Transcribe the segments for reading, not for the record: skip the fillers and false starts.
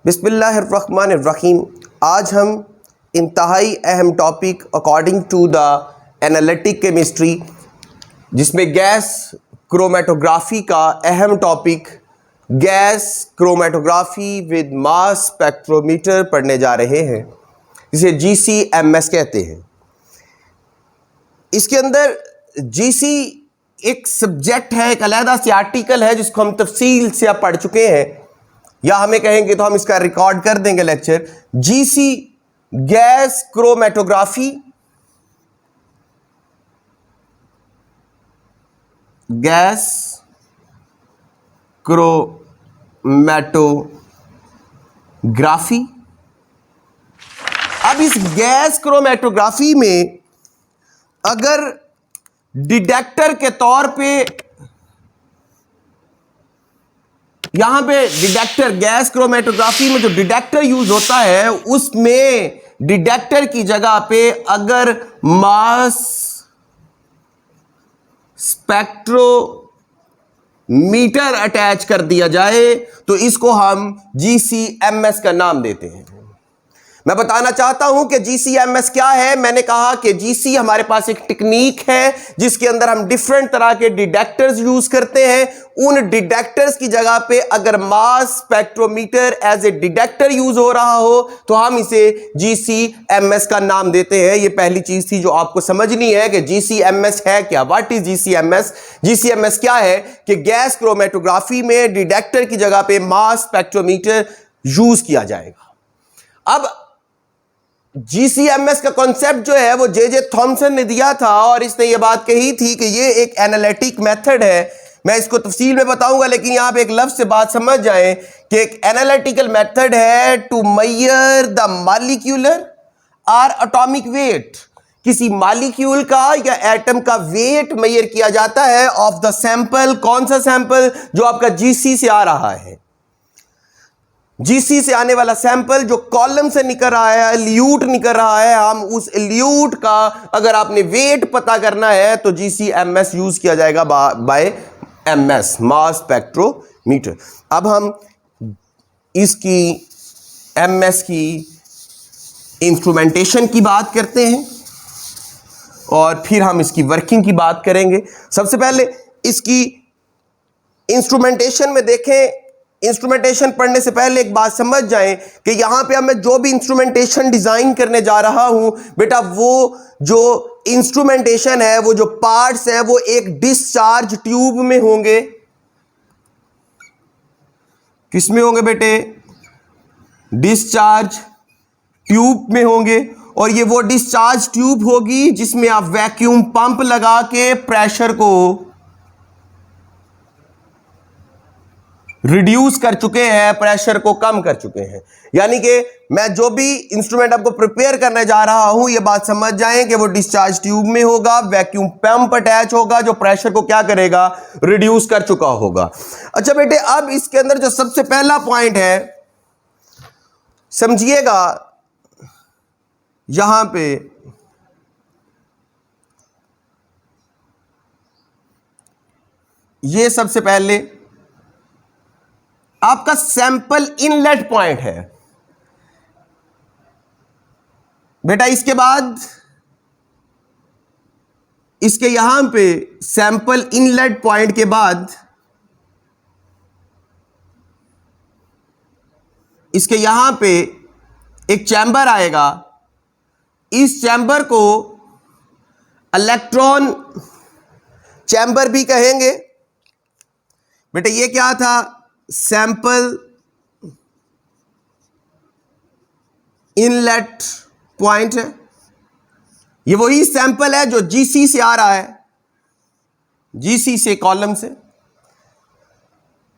बिस्मिल्लाहिर्रहमानिर्रहीम। आज हम इंतहाई अहम topic according to the analytic chemistry, जिसमें गैस क्रोमेटोग्राफी का अहम topic gas chromatography with mass spectrometer पढ़ने जा रहे हैं, जिसे GCMS कहते हैं। इसके अंदर GC एक सब्जेक्ट है, एक अलहदा से आर्टिकल है जिसको हम तफसील से आप पढ़ चुके हैं, या हमें कहेंगे तो हम इसका रिकॉर्ड कर देंगे lecture. GC gas chromatography, gas chromatography. अब इस गैस क्रोमेटोग्राफी में अगर डिटेक्टर के तौर पे यहां पे डिटेक्टर, गैस क्रोमेटोग्राफी में जो डिटेक्टर यूज होता है उसमें डिटेक्टर की जगह पे अगर मास स्पेक्ट्रोमीटर अटैच कर दिया जाए तो इसको हम GCMS का नाम देते हैं। मैं बताना चाहता हूं कि GCMS क्या है। मैंने कहा कि GC हमारे पास एक टेक्निक है जिसके अंदर हम डिफरेंट तरह के डिटेक्टर्स यूज करते हैं। उन डिटेक्टर्स की जगह पे अगर mass spectrometer as a detector use हो रहा हो तो हम इसे GCMS का नाम देते हैं। ये पहली चीज थी जो आपको समझनी है कि GCMS है क्या। What is GCMS? GCMS क्या है कि गैस क्रोमेटोग्राफी में डिटेक्टर की जगह पे मास स्पेक्ट्रोमीटर यूज किया जाएगा। अब GCMS का कॉन्सेप्ट जो है वो जे थॉमसन ने दिया था और इसने ये बात कही थी कि ये एक एनालिटिक मेथड है। मैं इसको तफसील में बताऊंगा, लेकिन यहां पे एक लफ्ज से बात समझ जाएं कि एक एनालिटिकल मेथड है टू मेजर द मॉलिक्यूलर और एटॉमिक वेट। किसी मॉलिक्यूल का या एटम का वेट मेजर किया जाता है ऑफ द सैंपल। कौन सा सैंपल? जो आपका GC से आ रहा है। GC से आने वाला सैंपल जो कॉलम से निकल रहा है, एल्यूट निकल रहा है, हम उस एल्यूट का अगर आपने वेट पता करना है तो GCMS यूज किया जाएगा बाय MS, मास स्पेक्ट्रोमीटर। अब हम इसकी MS की इंस्ट्रूमेंटेशन की बात करते हैं और फिर हम इसकी वर्किंग की बात करेंगे। सबसे पहले इसकी इंस्ट्रूमेंटेशन में देखें। इंस्ट्रूमेंटेशन पढ़ने से पहले एक बात समझ जाएं कि यहां पे मैं जो भी इंस्ट्रूमेंटेशन डिजाइन करने जा रहा हूं बेटा, वो जो इंस्ट्रूमेंटेशन है, वो जो पार्ट्स हैं, वो एक डिस्चार्ज ट्यूब में होंगे। किस में होंगे बेटे? डिस्चार्ज ट्यूब में होंगे। और ये वो डिस्चार्ज ट्यूब होगी जिसमें आप वैक्यूम पंप लगा के प्रेशर को रिड्यूस कर चुके हैं, प्रेशर को कम कर चुके हैं। यानी कि मैं जो भी इंस्ट्रूमेंट आपको प्रिपेयर करने जा रहा हूं, ये बात समझ जाएं कि वो डिस्चार्ज ट्यूब में होगा, वैक्यूम पंप अटैच होगा जो प्रेशर को क्या करेगा? रिड्यूस कर चुका होगा। अच्छा बेटे, अब इसके अंदर जो सबसे पहला पॉइंट है समझिएगा, यहां पे ये सबसे पहले आपका सैंपल इनलेट पॉइंट है बेटा। इसके बाद इसके यहां पे सैंपल इनलेट पॉइंट के बाद इसके यहां पे एक चैम्बर आएगा। इस चैम्बर को इलेक्ट्रॉन चैम्बर भी कहेंगे बेटा। ये क्या था? सैंपल इनलेट पॉइंट है। ये वही सैंपल है जो GC से आ रहा है, GC से कॉलम से।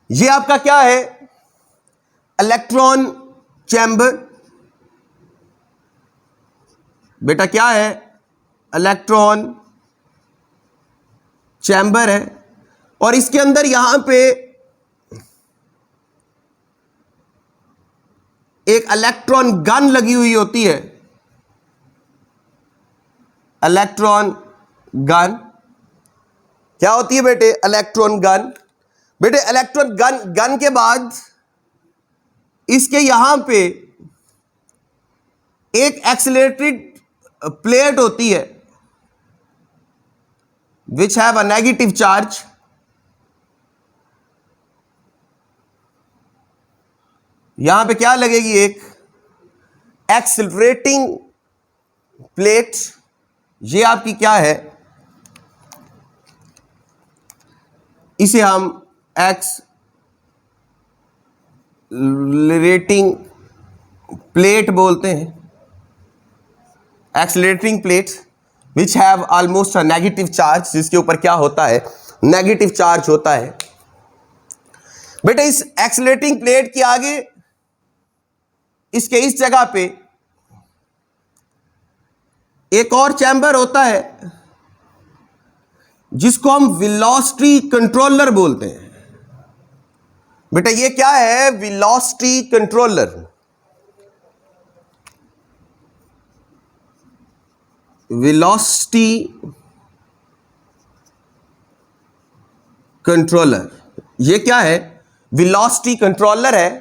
ये आपका क्या है? इलेक्ट्रॉन चैम्बर बेटा। क्या है? इलेक्ट्रॉन चैम्बर है। और इसके अंदर यहां पे एक इलेक्ट्रॉन गन लगी हुई होती है। इलेक्ट्रॉन गन क्या होती है बेटे? Electron gun. बेटे इलेक्ट्रॉन गन के बाद इसके यहां पे एक एक्सेलरेटेड प्लेट होती है which have a negative charge, यहां पे क्या लगेगी, एक एक्सेलरेटिंग प्लेट। ये आपकी क्या है, इसे हम एक्सेलरेटिंग प्लेट बोलते हैं, accelerating plate which have almost a negative charge, जिसके ऊपर क्या होता है, नेगेटिव चार्ज होता है। बेटा इस एक्सेलरेटिंग प्लेट के आगे इसके इस जगह पे एक और चैम्बर होता है जिसको हम वेलोसिटी कंट्रोलर बोलते हैं। बेटा ये क्या है, वेलोसिटी कंट्रोलर। वेलोसिटी कंट्रोलर, ये क्या है, वेलोसिटी कंट्रोलर है।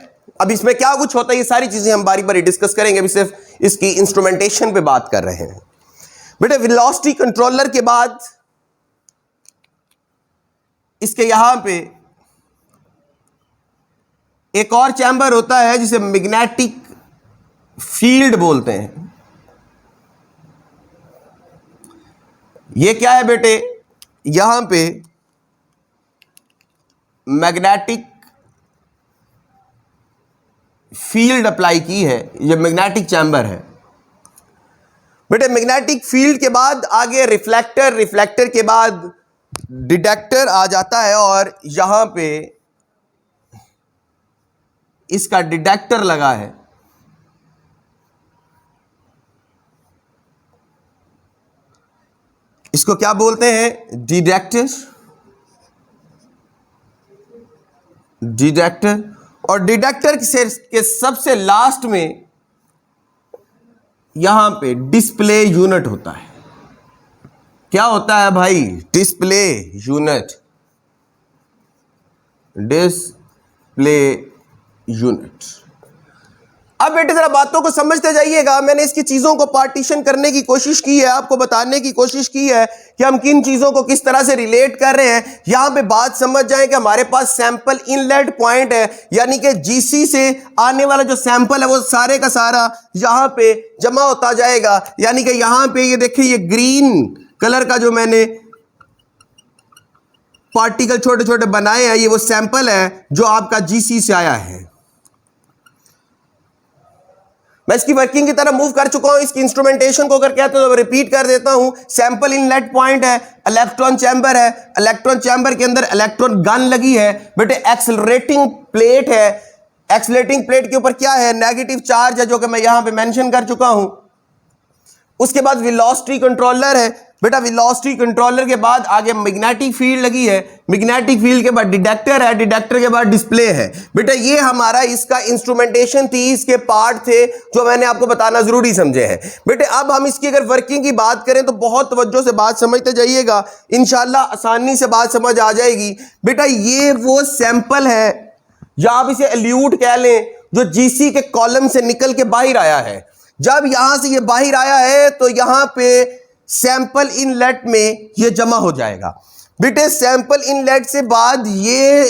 अब इसमें क्या कुछ होता है, ये सारी चीजें हम बारी बारी डिस्कस करेंगे, अभी सिर्फ इसकी इंस्ट्रूमेंटेशन पे बात कर रहे हैं। बेटा वेलोसिटी कंट्रोलर के बाद इसके यहां पे एक और चैम्बर होता है जिसे मैग्नेटिक फील्ड बोलते हैं। ये क्या है बेटे, यहां पे मैग्नेटिक फील्ड अप्लाई की है, ये मैग्नेटिक चैम्बर है। बेटे मैग्नेटिक फील्ड के बाद आगे रिफ्लेक्टर, रिफ्लेक्टर के बाद डिटेक्टर आ जाता है, और यहां पे इसका डिटेक्टर लगा है। इसको क्या बोलते हैं, डिटेक्टर, डिटेक्टर। और डिटेक्टर के सबसे लास्ट में यहां पे डिस्प्ले यूनिट होता है। क्या होता है भाई, डिस्प्ले यूनिट, डिस्प्ले यूनिट। अब बेटे जरा बातों को समझते जाइएगा। मैंने इसकी चीजों को पार्टीशन करने की कोशिश की है, आपको बताने की कोशिश की है कि हम किन चीजों को किस तरह से रिलेट कर रहे हैं। यहां पे बात समझ जाए कि हमारे पास सैंपल इनलेट पॉइंट है, यानी कि जीसी से आने वाला जो सैंपल है वो सारे का सारा यहां पे जमा होता जाएगा। यानी कि यहां पे ये देखिए, ये ग्रीन कलर का जो मैंने पार्टिकल छोटे छोटे बनाए हैं, ये वो सैंपल है जो आपका जीसी से आया है। मैं इसकी वर्किंग की तरफ मूव कर चुका हूं। इसकी इंस्ट्रूमेंटेशन को अगर कहते हैं तो रिपीट कर देता हूं। सैंपल इनलेट पॉइंट है, इलेक्ट्रॉन चैम्बर है, इलेक्ट्रॉन चैम्बर के अंदर इलेक्ट्रॉन गन लगी है। बेटे एक्सेलरेटिंग प्लेट है, एक्सेलरेटिंग प्लेट के ऊपर क्या है, नेगेटिव चार्ज है, जो कि मैं यहां पे मेंशन कर चुका हूं। उसके बाद वेलोसिटी कंट्रोलर है। बेटा वेलोसिटी कंट्रोलर के बाद आगे मैग्नेटिक फील्ड लगी है, मैग्नेटिक फील्ड के बाद डिटेक्टर है, डिटेक्टर के बाद डिस्प्ले है। बेटा ये हमारा इसका इंस्ट्रूमेंटेशन थी, इसके पार्ट थे जो मैंने आपको बताना जरूरी समझे हैं। बेटे अब हम इसकी अगर वर्किंग की बात करें तो बहुत तवज्जो से बात समझते जाइएगा, इंशाल्लाह आसानी से बात समझ आ जाएगी। बेटा ये वो सैंपल है, या आप इसे एल्यूट कह लें, जो जीसी के कॉलम से निकल के बाहर आया है। जब यहां से ये बाहर आया है तो यहां पे सैंपल इनलेट में ये जमा हो जाएगा। बेटे सैंपल इनलेट से बाद ये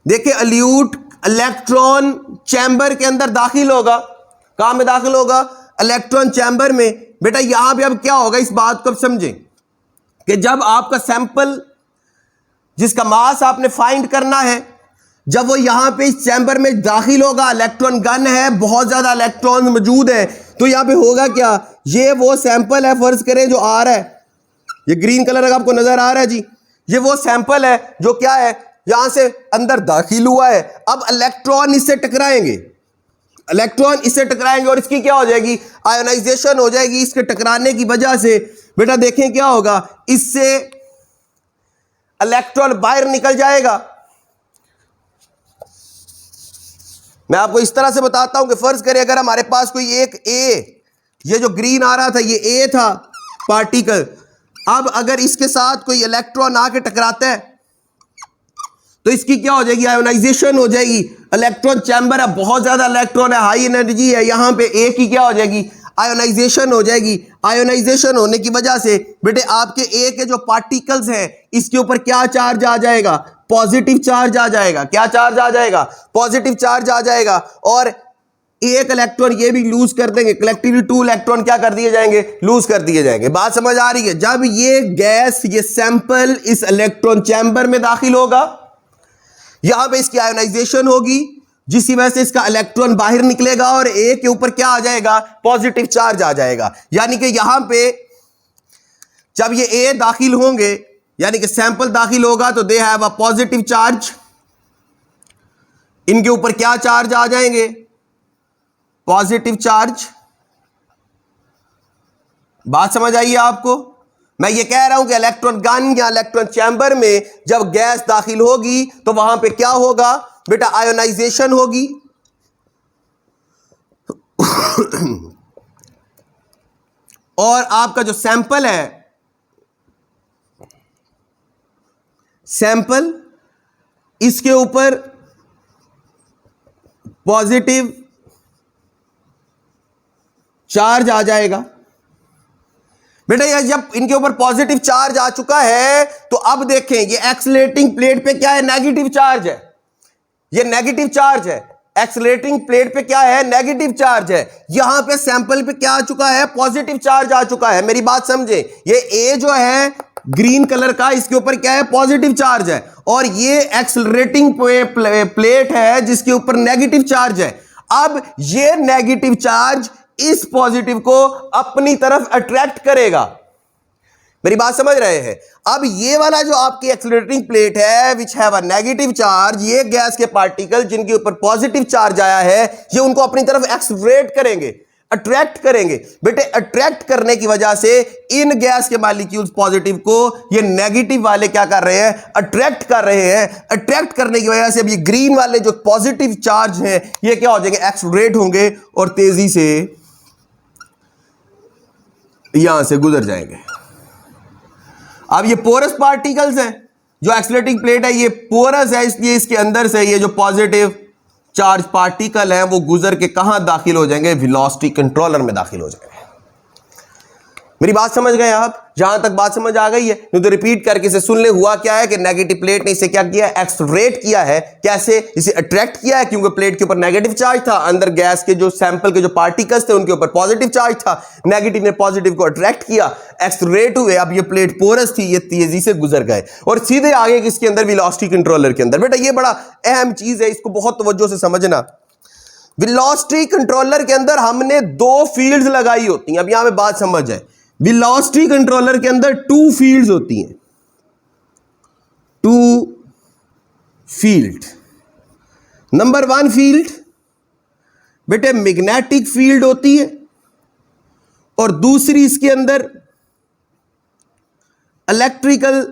देखिए एल्यूट इलेक्ट्रॉन चैम्बर के अंदर दाखिल होगा। कहां में दाखिल होगा, इलेक्ट्रॉन चैम्बर में। बेटा यहां पे अब क्या होगा, इस बात को अब समझें कि जब आपका सैंपल जिसका मास आपने फाइंड करना है, जब वो यहां पे इस चैम्बर में दाखिल होगा, इलेक्ट्रॉन गन है, बहुत ज्यादा इलेक्ट्रॉन मौजूद है, तो यहां पे होगा क्या, ये वो सैंपल है, फर्ज करें जो आ रहा है, ये ग्रीन कलर आपको नजर आ रहा है जी, ये वो सैंपल है जो क्या है, यहां से अंदर दाखिल हुआ है। अब इलेक्ट्रॉन इससे टकराएंगे, इलेक्ट्रॉन इससे टकराएंगे और इसकी क्या हो जाएगी, आयोनाइजेशन हो जाएगी। इसके टकराने की वजह से बेटा देखें क्या होगा, इससे इलेक्ट्रॉन बाहर निकल जाएगा। मैं आपको इस तरह से बताता हूं कि फर्ज करें अगर हमारे पास कोई एक ए, ये जो ग्रीन आ रहा था ये ए था पार्टिकल, अब अगर इसके साथ कोई इलेक्ट्रॉन आके टकराता है तो इसकी क्या हो जाएगी, आयोनाइजेशन हो जाएगी। इलेक्ट्रॉन चैम्बर है, बहुत ज्यादा इलेक्ट्रॉन है, हाई एनर्जी है, यहां पे ए की क्या हो जाएगी, आयोनाइजेशन हो जाएगी। आयोनाइजेशन होने की वजह से बेटे आपके ए के जो पार्टिकल्स हैं इसके ऊपर क्या चार्ज आ जाएगा, पॉजिटिव चार्ज आ जाएगा। क्या चार्ज आ जाएगा, पॉजिटिव चार्ज आ जाएगा। और एक इलेक्ट्रॉन ये भी लूज कर देंगे, कलेक्टिवली 2 इलेक्ट्रॉन क्या कर दिए जाएंगे, लूज कर दिए जाएंगे। बात समझ आ रही है। जब ये गैस, ये सैंपल इस इलेक्ट्रॉन चैम्बर में दाखिल होगा, यहां पे इसकी आयोनाइजेशन होगी, जिसकी वजह से इसका इलेक्ट्रॉन बाहर निकलेगा और ए के ऊपर क्या आ जाएगा, पॉजिटिव चार्ज आ जाएगा। यानी कि यहां पे जब ये ए दाखिल होंगे, यानी कि सैंपल दाखिल होगा, तो they have a positive charge, इनके ऊपर क्या चार्ज आ जाएंगे, पॉजिटिव चार्ज। बात समझ आई है आपको। मैं ये कह रहा हूं कि इलेक्ट्रॉन गन या इलेक्ट्रॉन चैम्बर में जब गैस दाखिल होगी तो वहां पे क्या होगा बेटा, आयोनाइजेशन होगी। और आपका जो सैंपल है, सैंपल इसके ऊपर पॉजिटिव चार्ज आ जाएगा। बेटा ये जब इनके ऊपर पॉजिटिव चार्ज आ चुका है तो अब देखें ये एक्सीलरेटिंग प्लेट पे क्या है, नेगेटिव चार्ज है। ये नेगेटिव चार्ज है, एक्सीलरेटिंग प्लेट पे क्या है, नेगेटिव चार्ज है। यहां पे सैंपल पे क्या आ चुका है, पॉजिटिव चार्ज आ चुका है। मेरी बात समझे, ये ए जो है ग्रीन कलर का, इसके ऊपर क्या है, पॉजिटिव चार्ज है। और ये एक्सीलरेटिंग प्लेट है जिसके ऊपर नेगेटिव चार्ज है। अब ये नेगेटिव चार्ज इस पॉजिटिव को अपनी तरफ अट्रैक्ट करेगा। मेरी बात समझ रहे हैं। अब ये वाला जो आपकी एक्सीलरेटिंग प्लेट है which have a negative charge, ये गैस के पार्टिकल जिनके ऊपर पॉजिटिव चार्ज आया है, ये उनको अपनी तरफ एक्सीलरेट करेंगे, अट्रैक्ट करेंगे। बेटे अट्रैक्ट करने की वजह से इन गैस के मॉलिक्यूल्स पॉजिटिव को ये नेगेटिव वाले क्या कर रहे हैं, अट्रैक्ट कर रहे हैं। अट्रैक्ट करने की वजह से अब ये ग्रीन वाले जो पॉजिटिव चार्ज हैं ये क्या हो जाएंगे, एक्सीलरेट होंगे और तेजी से यहां से गुजर जाएंगे। अब ये पोरस पार्टिकल्स हैं, जो एक्सीलरेटिंग प्लेट है ये पोरस है, इसलिए इसके अंदर से ये जो पॉजिटिव चार्ज पार्टिकल हैं वो गुजर के कहां दाखिल हो जाएंगे, वेलोसिटी कंट्रोलर में दाखिल हो जाएंगे। मेरी बात समझ गए आप। जहां तक बात समझ आ गई है तो रिपीट करके इसे सुन ले। हुआ क्या है कि नेगेटिव प्लेट ने इसे क्या किया, एक्सीलरेट किया है। कैसे, इसे अट्रैक्ट किया है क्योंकि प्लेट के ऊपर नेगेटिव चार्ज था, अंदर गैस के जो सैंपल के जो पार्टिकल्स थे उनके ऊपर पॉजिटिव चार्ज था। नेगेटिव ने पॉजिटिव को अट्रैक्ट किया, एक्सीलरेट हुए। अब ये प्लेट पोरस थी, ये तेजी से गुजर गए और सीधे आगे किसके अंदर, वेलोसिटी कंट्रोलर के अंदर। बेटा ये बड़ा अहम चीज है, इसको बहुत तवज्जो से समझना। वेलोसिटी कंट्रोलर के अंदर हमने 2 फील्ड्स लगाई होती हैं। अब यहां पे बात समझ जाए, वेलोसिटी कंट्रोलर के अंदर 2 फील्ड्स होती हैं, 2 फील्ड। नंबर 1 फील्ड बेटे मैग्नेटिक फील्ड होती है और दूसरी इसके अंदर इलेक्ट्रिकल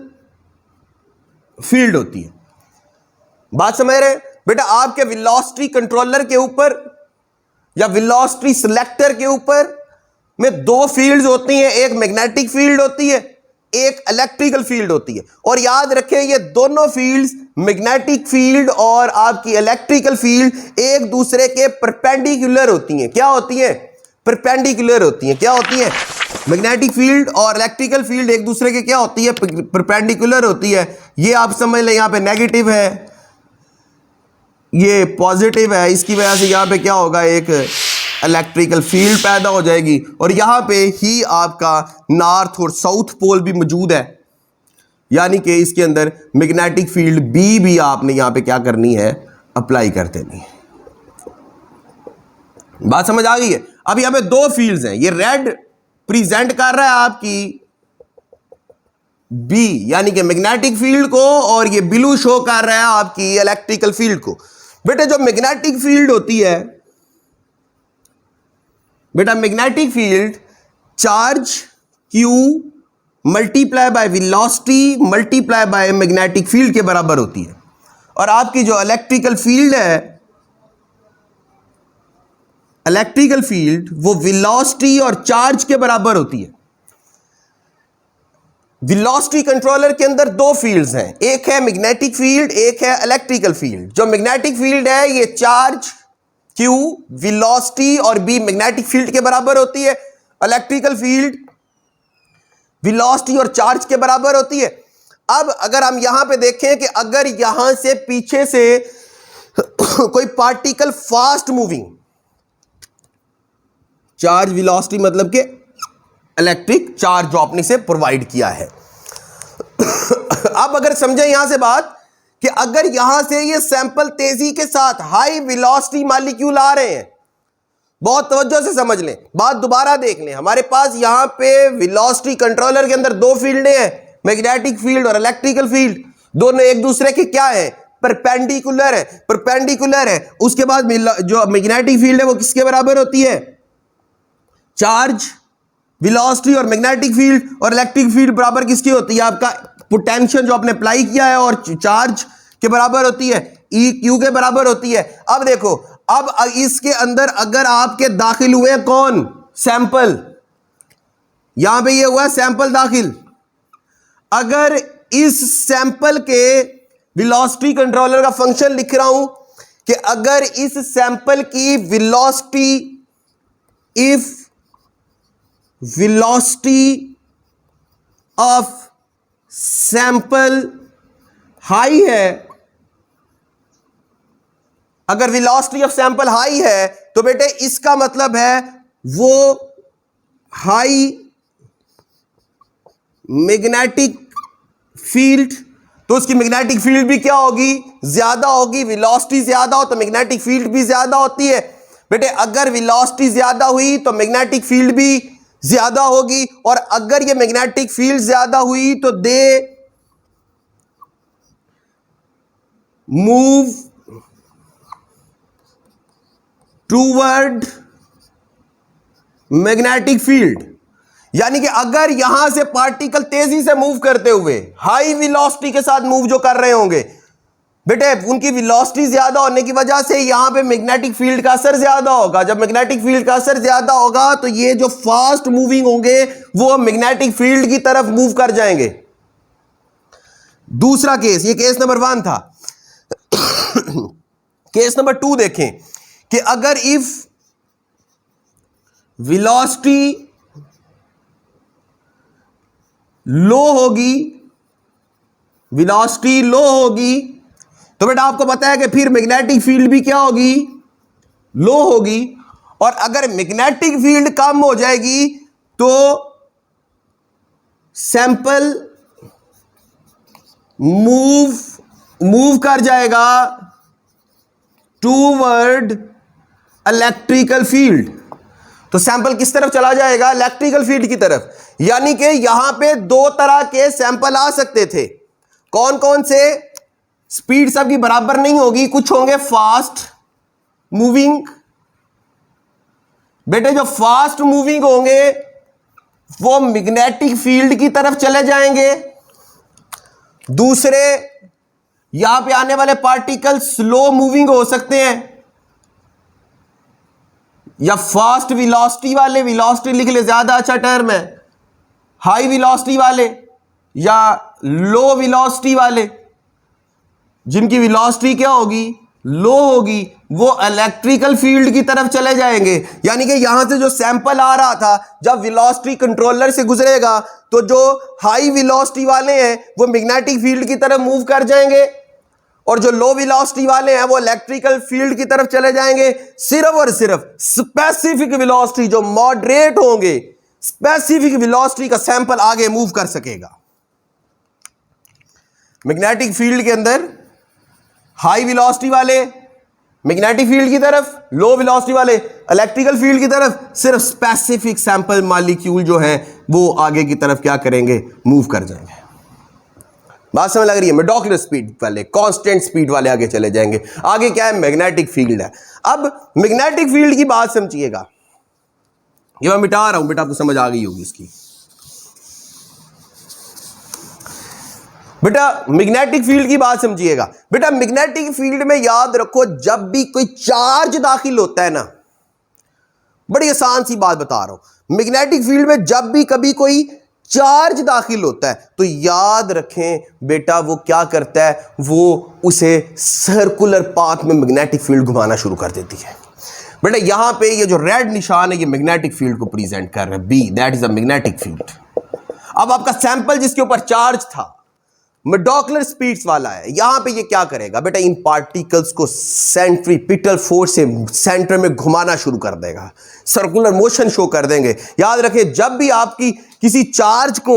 फील्ड होती है। बात समझ रहे हैं बेटा। आपके वेलोसिटी कंट्रोलर के ऊपर या वेलोसिटी सिलेक्टर के ऊपर में 2 फील्ड्स होती हैं, एक मैग्नेटिक फील्ड होती है, एक इलेक्ट्रिकल फील्ड होती है। और याद रखें ये दोनों फील्ड्स, मैग्नेटिक फील्ड और आपकी इलेक्ट्रिकल फील्ड, एक दूसरे के परपेंडिकुलर होती हैं। क्या होती हैं, परपेंडिकुलर होती हैं। क्या होती हैं, मैग्नेटिक फील्ड और इलेक्ट्रिकल फील्ड एक दूसरे के क्या होती है, परपेंडिकुलर होती है। ये आप समझ लें, यहां पे नेगेटिव है, ये पॉजिटिव है, इसकी वजह से यहां पे क्या होगा, एक इलेक्ट्रिकल फील्ड पैदा हो जाएगी। और यहां पे ही आपका नॉर्थ और साउथ पोल भी मौजूद है, यानी कि इसके अंदर मैग्नेटिक फील्ड भी आपने यहां पे क्या करनी है, अप्लाई कर देनी है। बात समझ आ गई है। अब यहां पे 2 फील्ड्स हैं, ये रेड प्रेजेंट कर रहा है आपकी बी यानी कि मैग्नेटिक फील्ड को, और ये ब्लू शो कर रहा है आपकी इलेक्ट्रिकल फील्ड को। बेटे जो मैग्नेटिक फील्ड होती है, बेटा magnetic field charge Q multiply by velocity multiply by magnetic field के बराबर होती है। और आपकी जो इलेक्ट्रिकल फील्ड है, इलेक्ट्रिकल फील्ड वो वेलोसिटी और चार्ज के बराबर होती है। वेलोसिटी कंट्रोलर के अंदर दो फील्ड्स हैं, एक है मैग्नेटिक फील्ड, एक है इलेक्ट्रिकल फील्ड। जो मैग्नेटिक फील्ड है ये चार्ज Q वेलोसिटी और B मैग्नेटिक फील्ड के बराबर होती है। इलेक्ट्रिकल फील्ड वेलोसिटी और चार्ज के बराबर होती है। अब अगर हम यहां पे देखें कि अगर यहां से पीछे से कोई particle fast moving, charge velocity मतलब कि इलेक्ट्रिक चार्ज जो आपने से प्रोवाइड किया है। अब अगर समझें यहां से बात कि अगर यहां से ये सैंपल तेजी के साथ हाई वेलोसिटी मॉलिक्यूल आ रहे हैं, बहुत तवज्जो से समझ लें, बात दोबारा देख लें। हमारे पास यहां पे वेलोसिटी कंट्रोलर के अंदर दो फील्डें हैं, मैग्नेटिक फील्ड और इलेक्ट्रिकल फील्ड। दोनों एक दूसरे के क्या है, परपेंडिकुलर है, परपेंडिकुलर है। उसके बाद जो मैग्नेटिक फील्ड है वो किसके बराबर होती है, चार्ज वेलोसिटी और मैग्नेटिक फील्ड, और इलेक्ट्रिक फील्ड बराबर किसकी होती है, आपका पोटेंशियल जो आपने अप्लाई किया है और चार्ज के बराबर होती है, ई क्यू के बराबर होती है। अब देखो, अब इसके अंदर अगर आपके दाखिल हुए कौन, सैंपल, यहां पे ये हुआ सैंपल दाखिल, अगर इस सैंपल के वेलोसिटी कंट्रोलर का फंक्शन लिख रहा हूं कि अगर इस सैंपल की velocity, if velocity of sample high है, अगर वेलोसिटी ऑफ सैंपल हाई है तो बेटे इसका मतलब है वो हाई मैग्नेटिक फील्ड, तो उसकी मैग्नेटिक फील्ड भी क्या होगी, ज्यादा होगी। वेलोसिटी ज्यादा हो तो मैग्नेटिक फील्ड भी ज्यादा होती है। बेटे अगर वेलोसिटी ज्यादा हुई तो मैग्नेटिक फील्ड भी ज्यादा होगी, और अगर ये मैग्नेटिक फील्ड ज्यादा हुई तो they move toward magnetic field. यानी कि अगर यहां से पार्टिकल तेजी से मूव करते हुए हाई वेलोसिटी के साथ मूव जो कर रहे होंगे, बेटे उनकी वेलोसिटी ज्यादा होने की वजह से यहां पे मैग्नेटिक फील्ड का असर ज्यादा होगा। जब मैग्नेटिक फील्ड का असर ज्यादा होगा तो ये जो फास्ट मूविंग होंगे वो मैग्नेटिक फील्ड की तरफ मूव कर जाएंगे। दूसरा केस, ये केस नंबर 1 था। केस नंबर 2 देखें कि अगर इफ वेलोसिटी लो होगी, वेलोसिटी लो होगी, तो बेटा आपको पता है कि फिर मैग्नेटिक फील्ड भी क्या होगी, लो होगी। और अगर मैग्नेटिक फील्ड कम हो जाएगी तो सैंपल मूव कर जाएगा टूवर्ड इलेक्ट्रिकल फील्ड। तो सैंपल किस तरफ चला जाएगा, इलेक्ट्रिकल फील्ड की तरफ। यानी कि यहां पे दो तरह के सैंपल आ सकते थे। कौन कौन से, स्पीड सबकी बराबर नहीं होगी, कुछ होंगे फास्ट मूविंग। बेटे जो फास्ट मूविंग होंगे वो मैग्नेटिक फील्ड की तरफ चले जाएंगे। दूसरे यहां पे आने वाले पार्टिकल स्लो मूविंग हो सकते हैं, या फास्ट वेलोसिटी वाले, वेलोसिटी लिख ले ज्यादा अच्छा टर्म है, हाई वेलोसिटी वाले या लो वेलोसिटी वाले। जिनकी वेलोसिटी क्या होगी, लो होगी, वो इलेक्ट्रिकल फील्ड की तरफ चले जाएंगे। यानी कि यहां से जो सैंपल आ रहा था, जब वेलोसिटी कंट्रोलर से गुजरेगा तो जो हाई वेलोसिटी वाले हैं वो मैग्नेटिक फील्ड की तरफ मूव कर जाएंगे, और जो लो वेलोसिटी वाले हैं वो इलेक्ट्रिकल फील्ड की तरफ चले जाएंगे। सिर्फ और सिर्फ स्पेसिफिक वेलोसिटी जो मॉडरेट होंगे, स्पेसिफिक वेलोसिटी का सैंपल आगे मूव कर सकेगा। मैग्नेटिक फील्ड के अंदर हाई वेलोसिटी वाले मैग्नेटिक फील्ड की तरफ, लो वेलोसिटी वाले इलेक्ट्रिकल फील्ड की तरफ, सिर्फ स्पेसिफिक सैंपल मॉलिक्यूल जो है वो आगे की तरफ क्या करेंगे, मूव कर जाएंगे। बात समझ लग रही है? मेडोकुलर स्पीड वाले, कांस्टेंट स्पीड वाले आगे चले जाएंगे। आगे क्या है, मैग्नेटिक फील्ड है। अब मैग्नेटिक फील्ड की बात समझिएगा, ये मैं मिटा रहा हूं, बेटा आपको समझ आ गई होगी इसकी। बेटा मैग्नेटिक फील्ड की बात समझिएगा। बेटा मैग्नेटिक फील्ड में याद रखो, जब भी कोई चार्ज दाखिल होता है ना, बड़ी आसान सी बात बता रहा हूं, मैग्नेटिक फील्ड में जब भी कभी कोई चार्ज दाखिल होता है तो याद रखें बेटा वो क्या करता है, वो उसे सर्कुलर पाथ में मैग्नेटिक फील्ड घुमाना शुरू कर देती है। बेटा यहां पे ये जो रेड निशान है ये मैग्नेटिक फील्ड को प्रेजेंट कर रहा है, B, that is a magnetic field. अब आपका सैंपल जिसके ऊपर चार्ज था मेडोक्लर स्पीड्स वाला है, यहां पे ये क्या करेगा बेटा, इन पार्टिकल्स को सेंट्रीपिटल फोर्स से सेंटर में घुमाना शुरू कर देगा, सर्कुलर मोशन शो कर देंगे। याद रखें जब भी आपकी किसी चार्ज को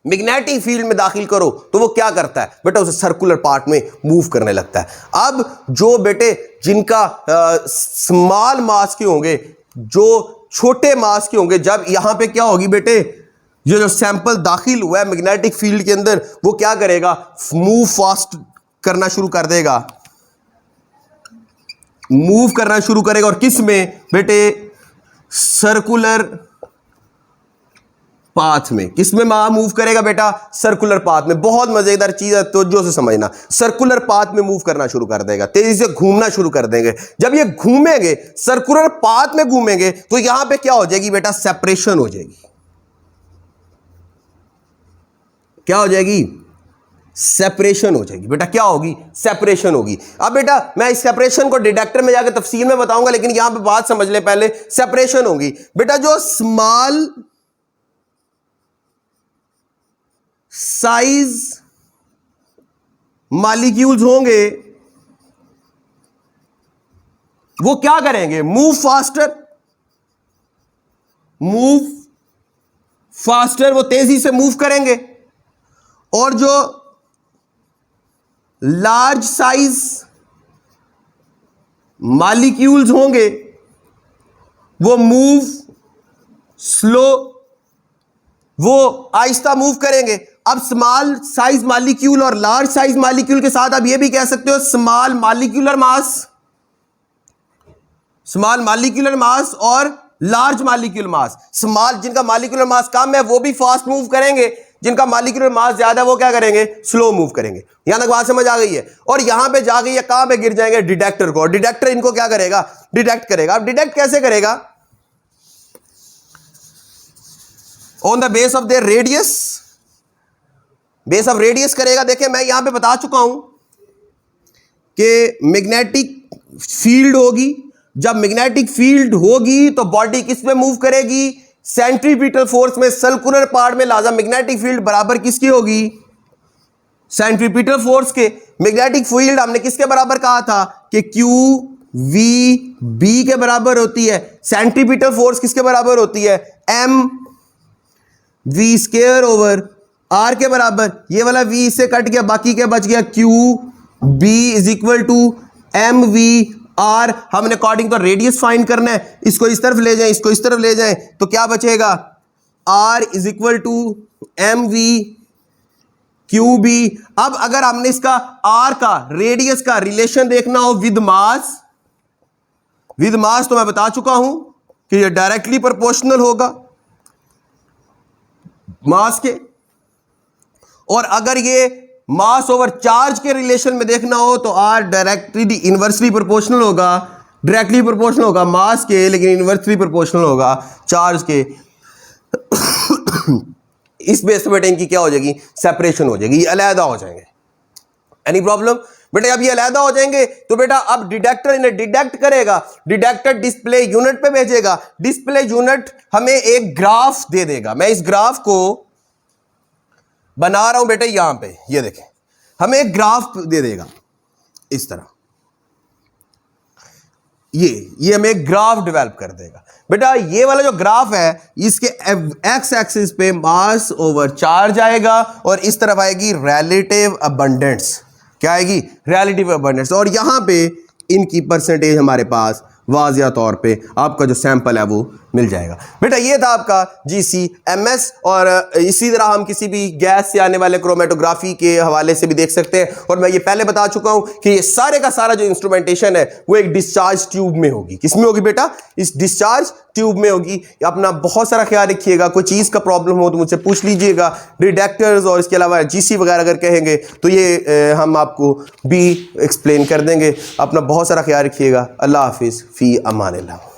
मैग्नेटिक फील्ड में दाखिल करो तो वो क्या करता है बेटा, उसे सर्कुलर पार्ट में मूव करने लगता है। अब जो बेटे जिनका स्मॉल मास के होंगे, जो छोटे मास के होंगे, जब यहां पे क्या होगी बेटे, ये जो सैंपल दाखिल हुआ है मैग्नेटिक फील्ड के अंदर वो क्या करेगा, मूव फास्ट करना शुरू कर देगा, मूव करना शुरू करेगा। और किस में बेटे, सर्कुलर पाथ में। किस में मूव करेगा बेटा, सर्कुलर पाथ में। बहुत मजेदार चीज है, तवज्जो से समझना। सर्कुलर पाथ में मूव करना शुरू कर देगा, तेजी से घूमना शुरू कर देंगे। जब ये घूमेंगे, सर्कुलर पाथ में घूमेंगे, तो यहां पे क्या हो जाएगी बेटा, सेपरेशन हो जाएगी। क्या हो जाएगी, सेपरेशन हो जाएगी बेटा। क्या होगी, सेपरेशन होगी। अब बेटा मैं इस सेपरेशन को डिटेक्टर में जाकर तफसील में बताऊंगा, लेकिन यहां पे बात समझ ले पहले। सेपरेशन होगी बेटा, जो स्मॉल साइज मॉलिक्यूल्स होंगे वो क्या करेंगे, मूव फास्टर, मूव फास्टर, वो तेजी से मूव करेंगे। और जो लार्ज साइज मॉलिक्यूल्स होंगे वो मूव स्लो, वो आहिस्ता मूव करेंगे। अब स्मॉल साइज मॉलिक्यूल और लार्ज साइज मॉलिक्यूल के साथ आप ये भी कह सकते हो small molecular mass, small molecular mass और लार्ज मॉलिक्यूलर मास। स्मॉल जिनका मॉलिक्यूलर मास कम है वो भी फास्ट मूव करेंगे, जिनका मॉलिक्यूलर मास ज्यादा है वो क्या करेंगे, स्लो मूव करेंगे। यहां तक बात समझ आ गई है। और यहां पे जा गई है, कहां पे गिर जाएंगे, डिटेक्टर को। डिटेक्टर इनको क्या करेगा, डिटेक्ट करेगा। अब डिटेक्ट कैसे करेगा, on the base of their radius, base of radius करेगा। देखिए मैं यहां पे बता चुका हूं कि मैग्नेटिक फील्ड होगी। जब मैग्नेटिक फील्ड होगी तो बॉडी किस में मूव करेगी, सेंट्रीपिटल फोर्स में। सर्कुलर पार्ट में लाजा मैग्नेटिक फील्ड बराबर किसकी होगी, सेंट्रीपिटल फोर्स के। मैग्नेटिक फील्ड हमने किसके बराबर कहा था कि क्यू वी बी के बराबर होती है। सेंट्रीपिटल फोर्स किसके बराबर होती है, M V square over R के बराबर। ये वाला वी इससे कट गया, बाकी क्या बच गया, Q B is equal to M V R. हमने अकॉर्डिंग तो रेडियस फाइंड करना है। इसको इस तरफ ले जाएं, इसको इस तरफ ले जाएं, तो क्या बचेगा, R is equal to M V Q B. अब अगर हमने इसका आर का, रेडियस का रिलेशन देखना हो विद मास, विद मास तो मैं बता चुका हूं कि ये डायरेक्टली प्रोपोर्शनल होगा मास के। और अगर ये मास ओवर चार्ज के रिलेशन में देखना हो तो आर डायरेक्टली इनवर्सली प्रोपोर्शनल होगा, डायरेक्टली प्रोपोर्शनल होगा मास के, लेकिन इनवर्सली प्रोपोर्शनल होगा चार्ज के। इस बेस पे इनकी क्या हो जाएगी, सेपरेशन हो जाएगी, ये अलहदा हो जाएंगे। एनी प्रॉब्लम बेटा, अब ये अलहदा हो जाएंगे तो बेटा अब डिटेक्टर इन्हें डिटेक्ट करेगा, डिटेक्टर डिस्प्ले यूनिट पे भेजेगा। डिस्प्ले यूनिट हमें एक ग्राफ दे देगा। मैं इस ग्राफ को बना रहा हूं बेटे, यहां पे ये देखें, हमें एक ग्राफ दे देगा इस तरह, ये हमें एक ग्राफ डेवलप कर देगा। बेटा ये वाला जो ग्राफ है इसके एक्स एक्सिस पे मास ओवर चार्ज आएगा और इस तरफ आएगी रिलेटिव अबंडेंस। क्या आएगी, रिलेटिव अबंडेंस। और यहां पे इनकी परसेंटेज हमारे पास वाज़िया तौर पे आपका जो सैंपल है वो मिल जाएगा। बेटा ये था आपका GCMS। और इसी तरह हम किसी भी गैस से आने वाले क्रोमेटोग्राफी के हवाले से भी देख सकते हैं। और मैं ये पहले बता चुका हूं कि ये सारे का सारा जो इंस्ट्रूमेंटेशन है वो एक डिस्चार्ज ट्यूब में होगी। किस में होगी बेटा, इस डिस्चार्ज ट्यूब में होगी। अपना बहुत सारा ख्याल रखिएगा, कोई चीज़ का प्रॉब्लम हो तो मुझसे पूछ लीजिएगा। डिटेक्टर्स और इसके अलावा GC वगैरह अगर कहेंगे तो ये हम आपको भी एक्सप्लेन कर देंगे। अपना बहुत सारा ख्याल रखिएगा। अल्लाह हाफिज़, फ़ी अमान अल्लाह।